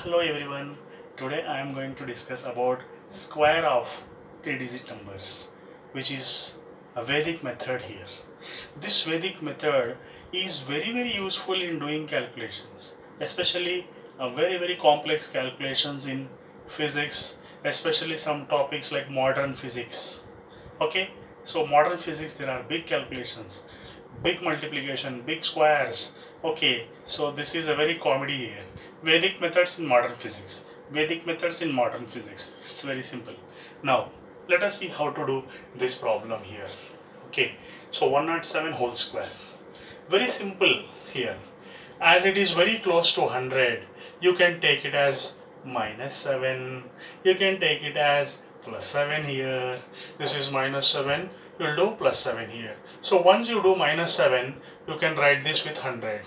Hello everyone. Today I am going to discuss about square of three-digit numbers, which is a Vedic method here. This Vedic method is very useful in doing calculations, especially very complex calculations in physics, especially some topics like modern physics. Okay, so modern physics there are big calculations, big multiplication, big squares. Okay, so this is a very comedy here. Vedic methods in modern physics. Vedic methods in modern physics. It's very simple. Now, let us see how to do this problem here. Okay, so 107 whole square. Very simple here. As it is very close to 100, you can take it as -7. You can take it as +7 here. This is -7. You'll do +7 here. So once you do -7, you can write this with 100.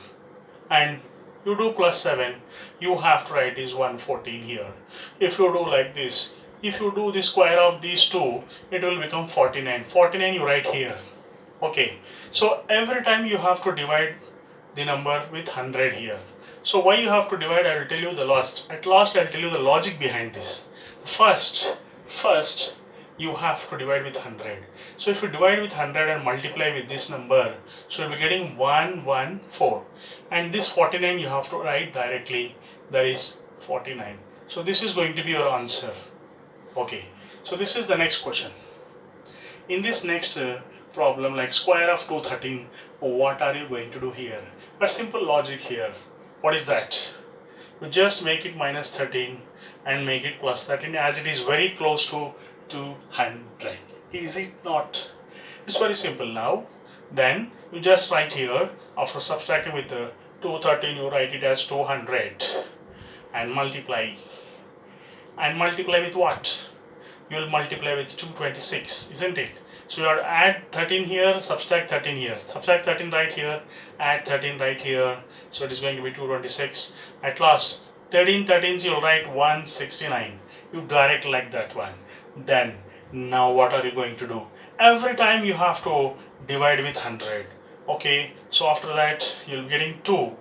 And you do +7, you have to write is 114 here. If you do like this, if you do the square of these two, it will become 49. 49 you write here. Okay, so every time you have to divide the number with 100 here. So why you have to divide, I will tell you the last. At last I will tell you the logic behind this. First you have to divide with 100. So if you divide with 100 and multiply with this number, so you'll be getting 114. And this 49 you have to write directly, that is 49. So this is going to be your answer. Okay, so this is the next question. In this next problem, like square of 213, what are you going to do here? But simple logic here. What is that? You just make it -13 and make it +13, as it is very close to 200. Is it not? It's very simple now. Then you just write here, after subtracting with the 213, you write it as 200 and multiply. And multiply with what? You will multiply with 226, isn't it? So you have to add 13 here, subtract 13 here, subtract 13 right here, add 13 right here. So it is going to be 226. At last, 13 13s you'll write 169. You direct like that one. Then, now what are you going to do? Every time you have to divide with 100. Okay, so after that you'll be getting 2.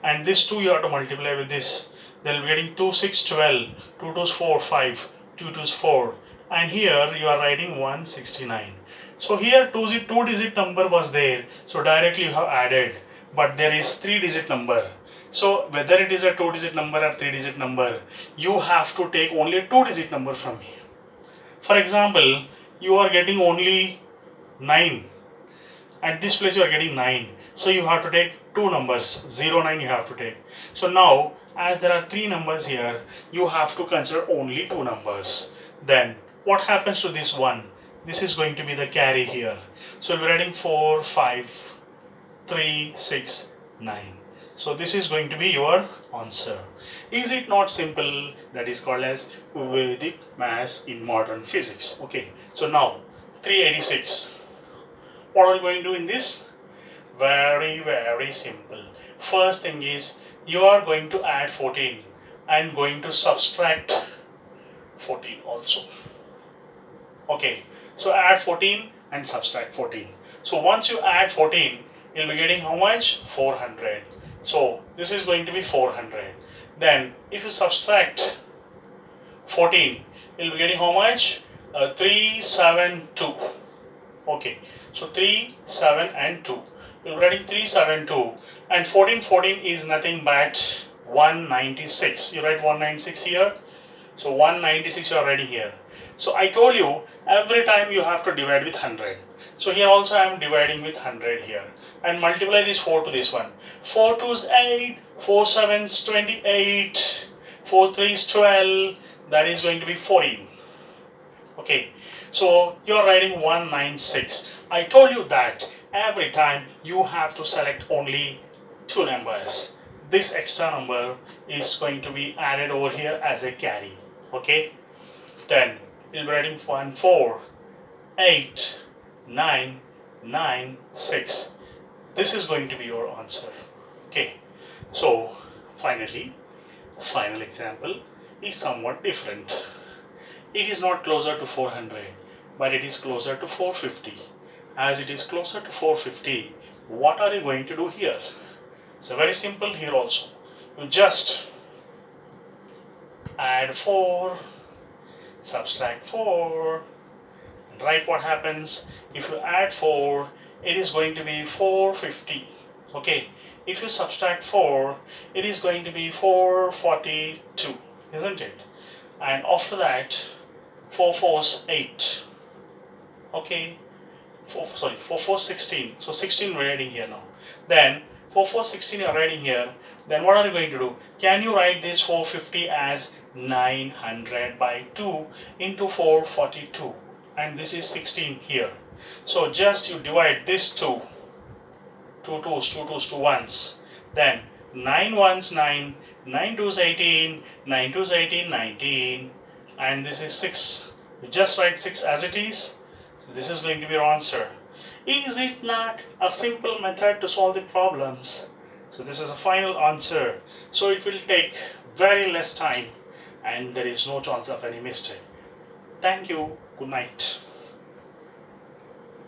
And this 2 you have to multiply with this. Then you'll be getting 2 6 12, 2 2s 4 5, 2 2s 4. And here you are writing 169. So here two digit number was there, so directly you have added, but there is 3-digit number. So whether it is a 2-digit number or 3-digit number, you have to take only a 2-digit number from here. For example, you are getting only 9. At this place you are getting 9. So you have to take two numbers, 0 9 you have to take. So now, as there are 3 numbers here, you have to consider only 2 numbers. Then what happens to this one? This is going to be the carry here. So we're writing 4 5 3 6 9. So this is going to be your answer. Is it not simple? That is called as Vedic maths in modern physics. Okay, so now 386. What are you going to do in this? Very simple. First thing is, you are going to add 14 and going to subtract 14 also. Okay, so add 14 and subtract 14. So once you add 14, you'll be getting how much? 400. So this is going to be 400. Then if you subtract 14, you'll be getting how much? 372. Okay, so 3 7 and 2. You're writing 372, and 14 is nothing but 196. You write 196 here. So 196 you are writing here. So I told you, every time you have to divide with 100. So here also I am dividing with 100 here, and multiply this 4 to this one. 4 2s 8, 4 7s 28, 4 3s 12. That is going to be 14. Okay, so you're writing 196. I told you that every time you have to select only 2 numbers. This extra number is going to be added over here as a carry. Okay, then you'll be writing 1 4 8 9 9 6. This is going to be your answer. Okay, so finally, final example is somewhat different. It is not closer to 400, but it is closer to 450. As it is closer to 450, what are you going to do here? So very simple here also. You just add 4, subtract 4, and write what happens. If you add 4, it is going to be 450. Okay, if you subtract 4, it is going to be 442, isn't it? And after that, 4 4s 8. Okay, 4 4 16. So 16 we're writing here now. Then 4 4 16 you're writing here. Then what are you going to do? Can you write this 450 as 900 by 2 into 442? And this is 16 here. So just you divide this 2 2 2s, 2 ones. Then 9 ones 9, 9 twos 18, 9 twos 18, 19. And this is 6. You just write 6 as it is. So this is going to be your answer. Is it not a simple method to solve the problems? So this is a final answer. So it will take very less time and there is no chance of any mistake. Thank you. Good night.